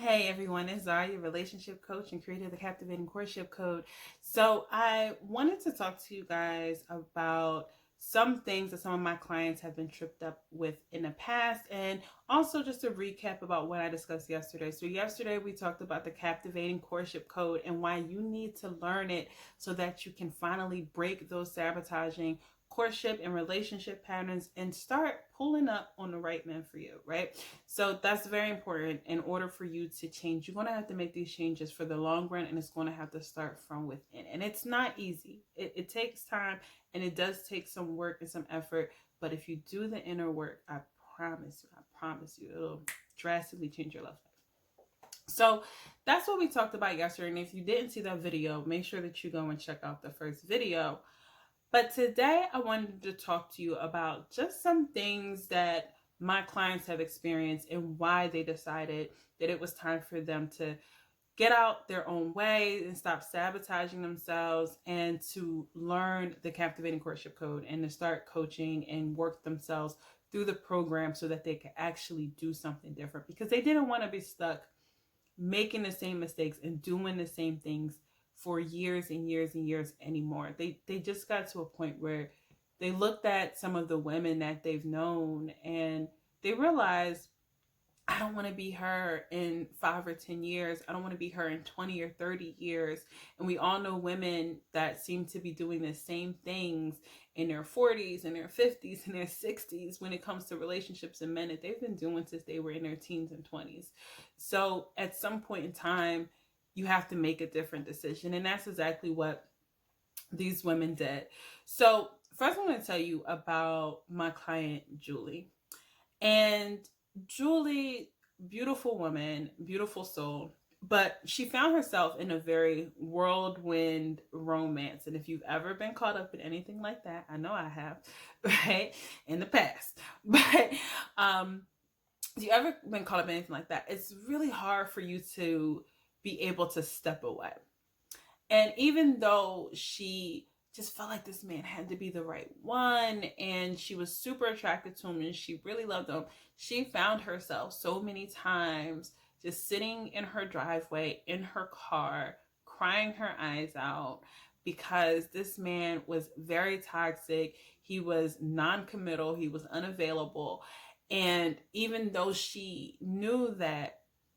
Hey everyone, it's Zara, your relationship coach and creator of the Captivating Courtship Code. So I wanted to talk to you guys about some things that some of my clients have been tripped up with in the past, and also just a recap about what I discussed yesterday. So yesterday we talked about the Captivating Courtship Code and why you need to learn it so that you can finally break those sabotaging courtship and relationship patterns and start pulling up on the right man for you, right? So that's very important. In order for you to change, you're going to have to make these changes for the long run, and it's going to have to start from within. And it's not easy. It takes time, and it does take some work and some effort. But if you do the inner work, I promise you, it'll drastically change your life. So that's what we talked about yesterday. And if you didn't see that video, make sure that you go and check out the first video. But today I wanted to talk to you about just some things that my clients have experienced and why they decided that it was time for them to get out their own way and stop sabotaging themselves and to learn the Captivating Courtship Code and to start coaching and work themselves through the program so that they could actually do something different, because they didn't want to be stuck making the same mistakes and doing the same things for years and years and years anymore. They just got to a point where they looked at some of the women that they've known and they realized, I don't want to be her in 5 or 10 years. I don't want to be her in 20 or 30 years. And we all know women that seem to be doing the same things in their 40s and their 50s and their 60s when it comes to relationships and men that they've been doing since they were in their teens and 20s. So at some point in time, you have to make a different decision. And that's exactly what these women did. So first, I'm going to tell you about my client, Julie. And Julie, beautiful woman, beautiful soul, but she found herself in a very whirlwind romance. And if you've ever been caught up in anything like that, I know I have, right, in the past. But if you ever been caught up in anything like that, it's really hard for you to be able to step away. And even though she just felt like this man had to be the right one and she was super attracted to him and she really loved him, she found herself so many times just sitting in her driveway in her car crying her eyes out because this man was very toxic. He was non-committal, he was unavailable. And even though she knew that,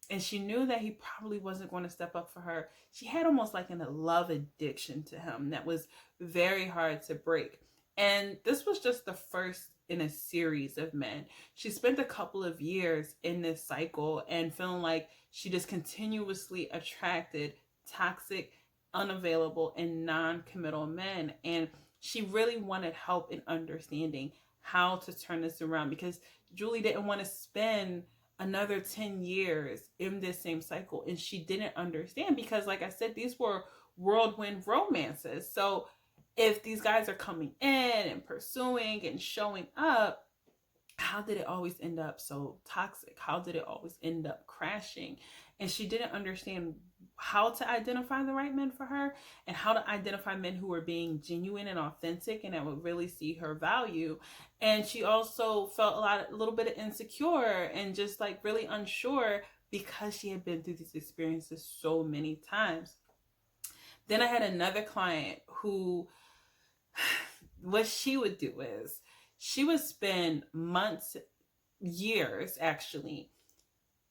and she knew that he probably wasn't going to step up for her, she had almost like a love addiction to him that was very hard to break. And this was just the first in a series of men. She spent a couple of years in this cycle and feeling like she just continuously attracted toxic, unavailable, and non-committal men. And she really wanted help in understanding how to turn this around, because Julie didn't want to spend another 10 years in this same cycle. And she didn't understand because, like I said, these were whirlwind romances. So if these guys are coming in and pursuing and showing up, how did it always end up so toxic? How did it always end up crashing? And she didn't understand how to identify the right men for her and how to identify men who were being genuine and authentic and that would really see her value. And she also felt a little bit of insecure and just like really unsure because she had been through these experiences so many times. Then I had another client who, what she would do is she would spend months, years actually,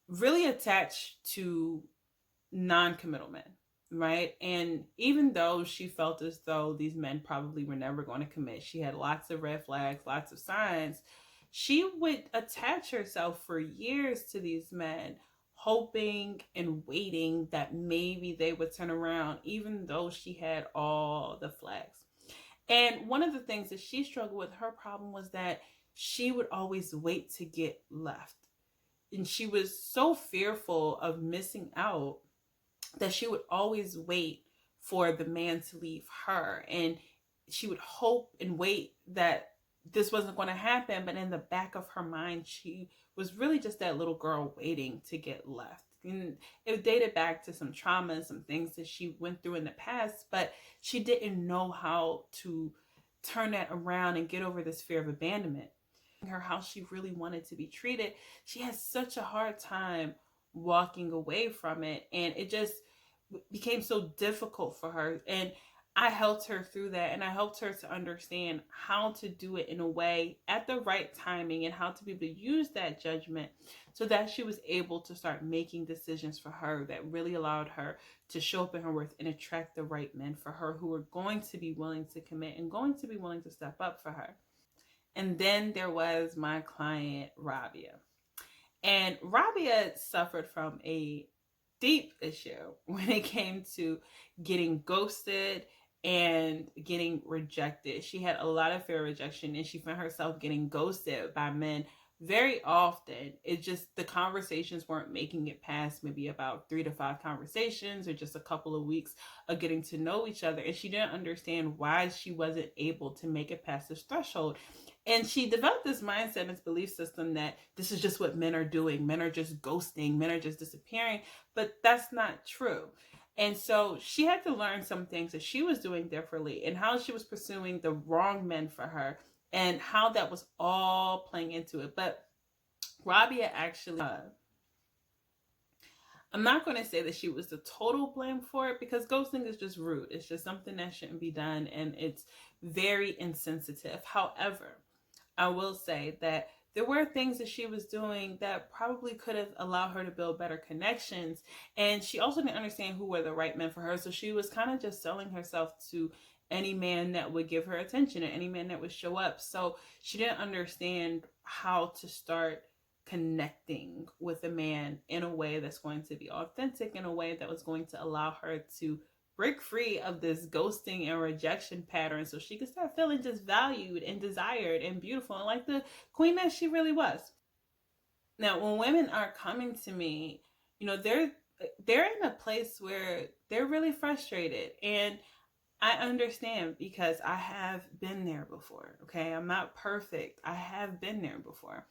really attached to non-committal men, right? And even though she felt as though these men probably were never going to commit, she had lots of red flags, lots of signs, she would attach herself for years to these men, hoping and waiting that maybe they would turn around, even though she had all the flags. And one of the things that she struggled with, her problem was that she would always wait to get left. And she was so fearful of missing out that she would always wait for the man to leave her. And she would hope and wait that this wasn't going to happen. But in the back of her mind, she was really just that little girl waiting to get left. And it dated back to some trauma and some things that she went through in the past, but she didn't know how to turn that around and get over this fear of abandonment. Her how she really wanted to be treated, she had such a hard time walking away from it. And it just became so difficult for her. And I helped her through that, and I helped her to understand how to do it in a way at the right timing, and how to be able to use that judgment so that she was able to start making decisions for her that really allowed her to show up in her worth and attract the right men for her, who were going to be willing to commit and going to be willing to step up for her. And then there was my client, Rabia. And Rabia suffered from a deep issue when it came to getting ghosted and getting rejected. She had a lot of fear of rejection, and she found herself getting ghosted by men very often. It just, the conversations weren't making it past maybe about 3 to 5 conversations, or just a couple of weeks of getting to know each other. And she didn't understand why she wasn't able to make it past this threshold. And she developed this mindset and this belief system that this is just what men are doing. Men are just ghosting. Men are just disappearing. But that's not true. And so she had to learn some things that she was doing differently, and how she was pursuing the wrong men for her, and how that was all playing into it. But Rabia actually, I'm not going to say that she was the total blame for it, because ghosting is just rude. It's just something that shouldn't be done, and it's very insensitive. However, I will say that there were things that she was doing that probably could have allowed her to build better connections. And she also didn't understand who were the right men for her. So she was kind of just selling herself to any man that would give her attention, or any man that would show up. So she didn't understand how to start connecting with a man in a way that's going to be authentic, in a way that was going to allow her to break free of this ghosting and rejection pattern, so she could start feeling just valued and desired and beautiful, and like the queen that she really was. Now, when women are coming to me, they're in a place where they're really frustrated, and I understand, because I have been there before. Okay, I'm not perfect. I have been there before.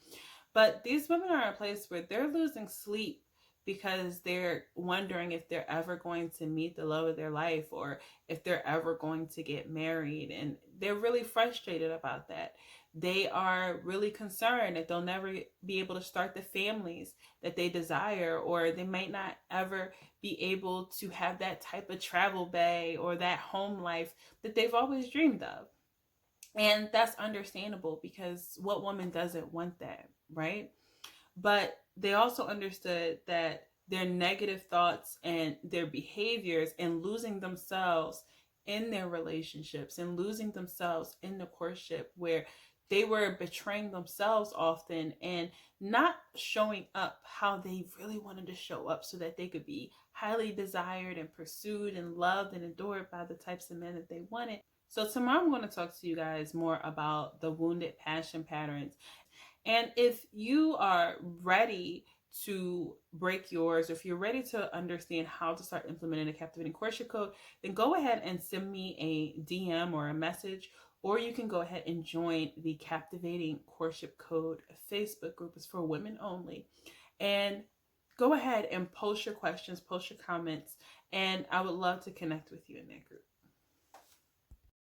But these women are in a place where they're losing sleep, because they're wondering if they're ever going to meet the love of their life, or if they're ever going to get married. And they're really frustrated about that. They are really concerned that they'll never be able to start the families that they desire, or they might not ever be able to have that type of travel bay or that home life that they've always dreamed of. And that's understandable, because what woman doesn't want that, right? But they also understood that their negative thoughts and their behaviors, and losing themselves in their relationships, and losing themselves in the courtship, where they were betraying themselves often, and not showing up how they really wanted to show up, so that they could be highly desired and pursued and loved and adored by the types of men that they wanted. So tomorrow I'm going to talk to you guys more about the wounded passion patterns. And if you are ready to break yours, or if you're ready to understand how to start implementing the Captivating Courtship Code, then go ahead and send me a DM or a message, or you can go ahead and join the Captivating Courtship Code Facebook group. It's for women only. And go ahead and post your questions, post your comments, and I would love to connect with you in that group.